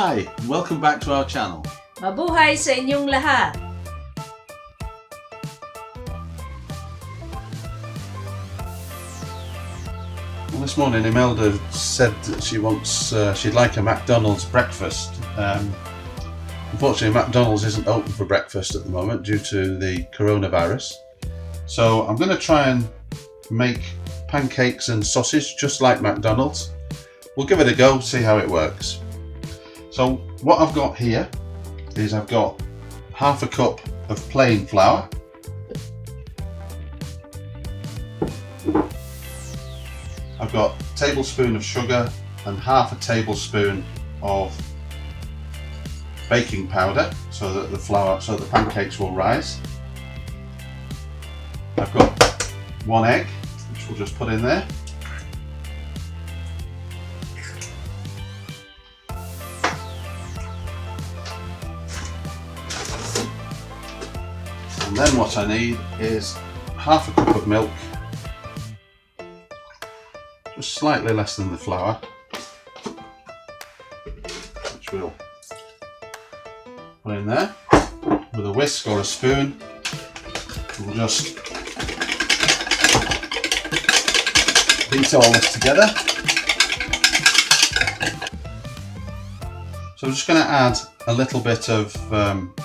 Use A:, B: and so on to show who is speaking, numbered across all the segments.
A: Hi, and welcome back to our channel.
B: Mabuhay sa inyong lahat!
A: Well, this morning Imelda said that she'd like a McDonald's breakfast. Unfortunately, McDonald's isn't open for breakfast at the moment due to the coronavirus. So I'm going to try and make pancakes and sausage just like McDonald's. We'll give it a go, see how it works. So what I've got here is I've got half a cup of plain flour. I've got a tablespoon of sugar and half a tablespoon of baking powder so that the pancakes will rise. I've got 1 egg, which we'll just put in there. And then what I need is half a cup of milk, just slightly less than the flour, which we'll put in there. With a whisk or a spoon, we'll just beat all this together. So I'm just going to add a little bit of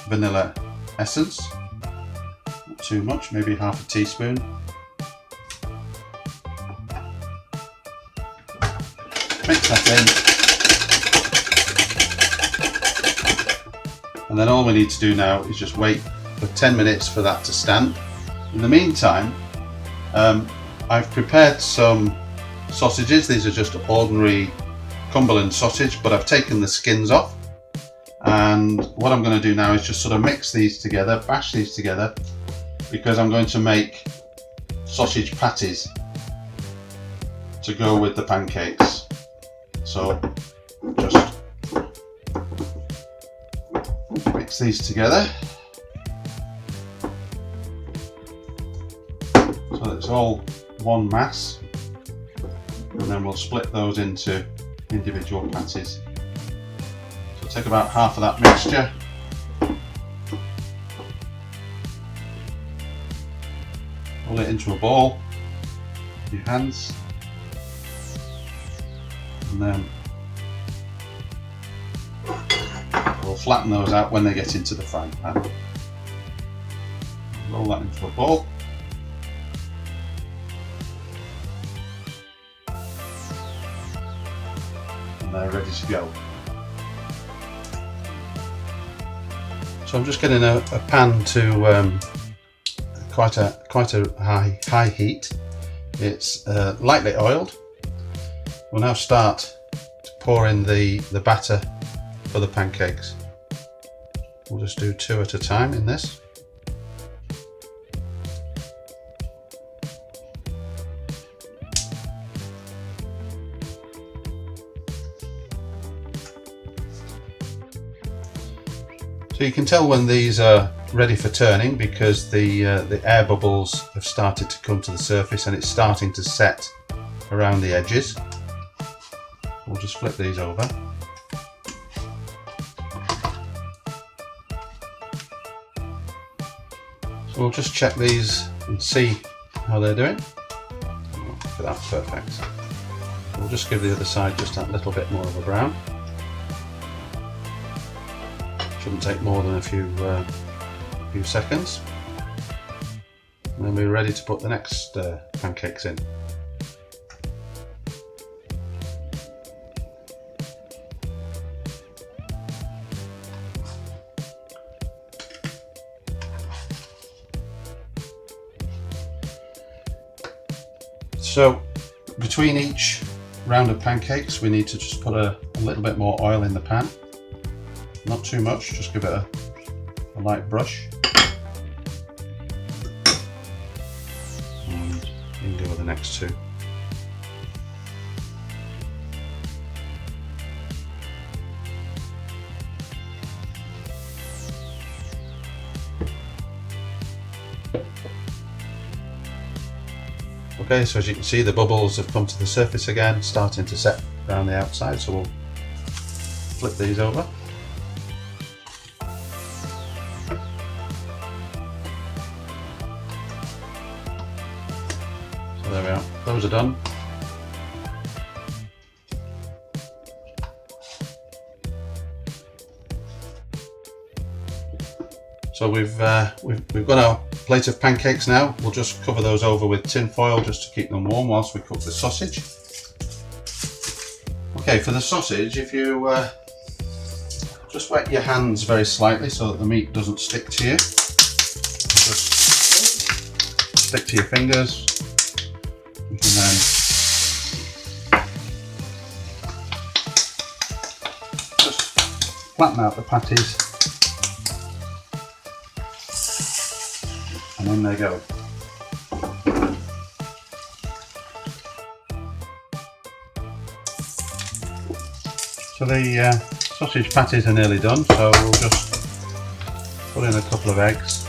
A: vanilla essence. Not too much, maybe half a teaspoon. Mix that in. And then all we need to do now is just wait for 10 minutes for that to stand. In the meantime, I've prepared some sausages. These are just ordinary Cumberland sausage, but I've taken the skins off. And what I'm going to do now is just sort of mix these together, bash these together, because I'm going to make sausage patties to go with the pancakes. So just mix these together so that it's all one mass, and then we'll split those into individual patties. So take about half of that mixture, roll it into a ball with your hands, and then we'll flatten those out when they get into the frying pan. Roll that into a ball. And they're ready to go. So I'm just getting a pan to quite a high heat. It's lightly oiled. We'll now start to pour in the batter for the pancakes. We'll just do 2 at a time in this. So you can tell when these are ready for turning because the air bubbles have started to come to the surface and it's starting to set around the edges. We'll just flip these over. So we'll just check these and see how they're doing. Look at that, perfect. We'll just give the other side just that little bit more of a brown. Shouldn't take more than a few seconds. And then we're ready to put the next pancakes in. So between each round of pancakes we need to just put a little bit more oil in the pan. Not too much, just give it a light brush. And you can go with the next 2. Okay, so as you can see the bubbles have come to the surface again, starting to set around the outside, so we'll flip these over. So there we are, those are done. So we've got our plate of pancakes now. We'll just cover those over with tin foil just to keep them warm whilst we cook the sausage. Okay, for the sausage, if you just wet your hands very slightly so that the meat doesn't stick to you. Just stick to your fingers. You can then just flatten out the patties. And in they go. So the sausage patties are nearly done, so we'll just put in a couple of eggs.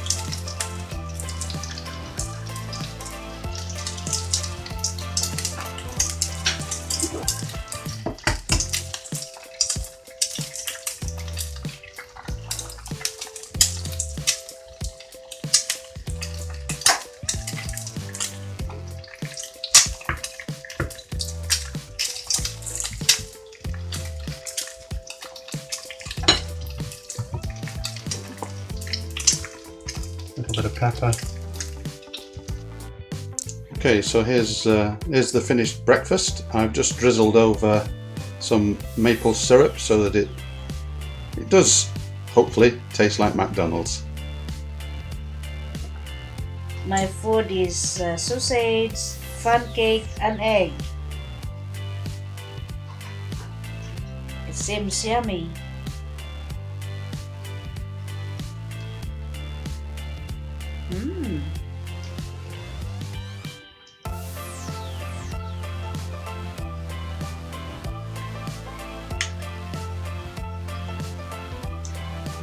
A: Little bit of pepper. Okay, so here's the finished breakfast. I've just drizzled over some maple syrup so that it does hopefully taste like McDonald's.
B: My food is sausage, pancake, and egg. It seems yummy.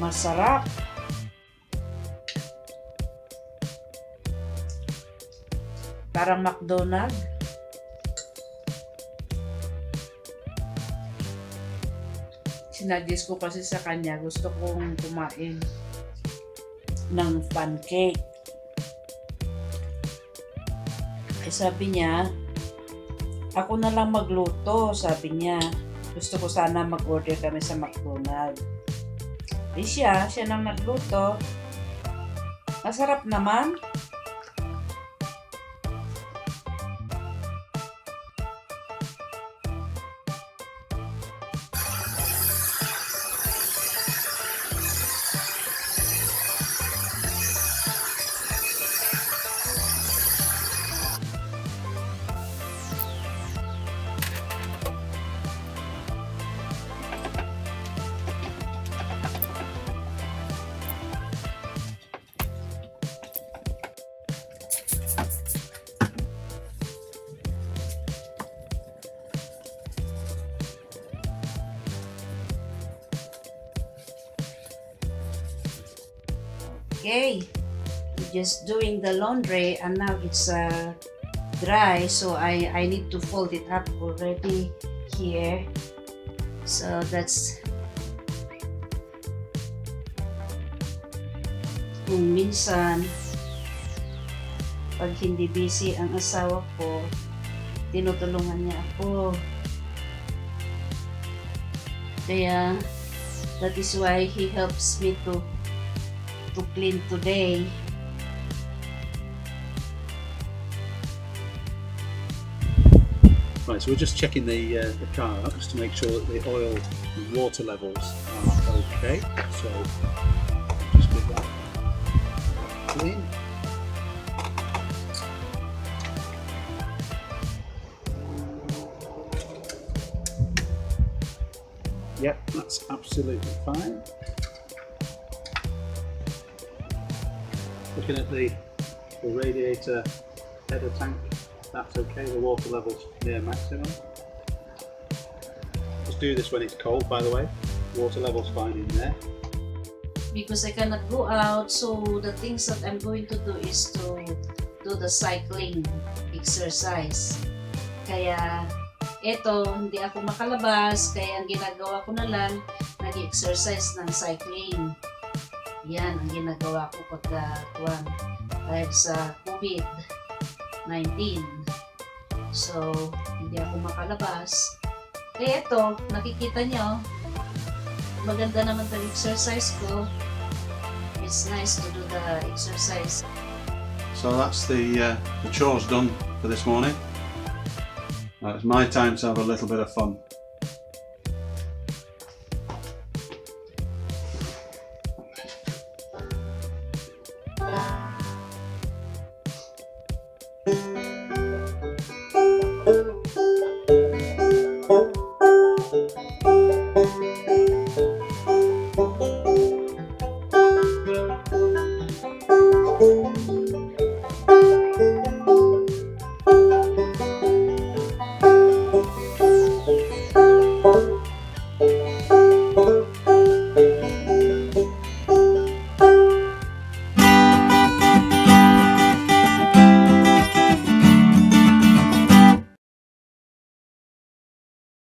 B: Masarap. Parang McDonald's. Sinadjust ko kasi sa kanya, gusto kong kumain ng pancake. Eh sabi niya, ako na lang magluto, sabi niya. Gusto ko sana mag-order kami sa McDonald's. Eh siya nang nagluto. Masarap naman. Okay, just doing the laundry and now it's dry, so I need to fold it up already here. So that's kung minsan pag hindi busy ang asawa ko, tinutulungan niya ako. Kaya that is why he helps me to clean today.
A: Right, so we're just checking the car just to make sure that the oil and water levels are okay. So just give that clean. Yep, that's absolutely fine. Looking at the radiator header tank, that's okay, the water level's near maximum. Just do this when it's cold, by the way. Water level's fine in there.
B: Because I cannot go out, so the things that I'm going to do is to do the cycling exercise. Kaya Eto, hindi ako makalabas, kaya ang ginagawa ko na lang, nag-exercise ng cycling. Yan ang ginagawa ko pagka dahil sa COVID-19. So, hindi ako makalabas. Kaya ito, nakikita nyo, maganda naman ang exercise ko. It's nice to do the exercise.
A: So that's the chores done for this morning. Now it's my time to have a little bit of fun.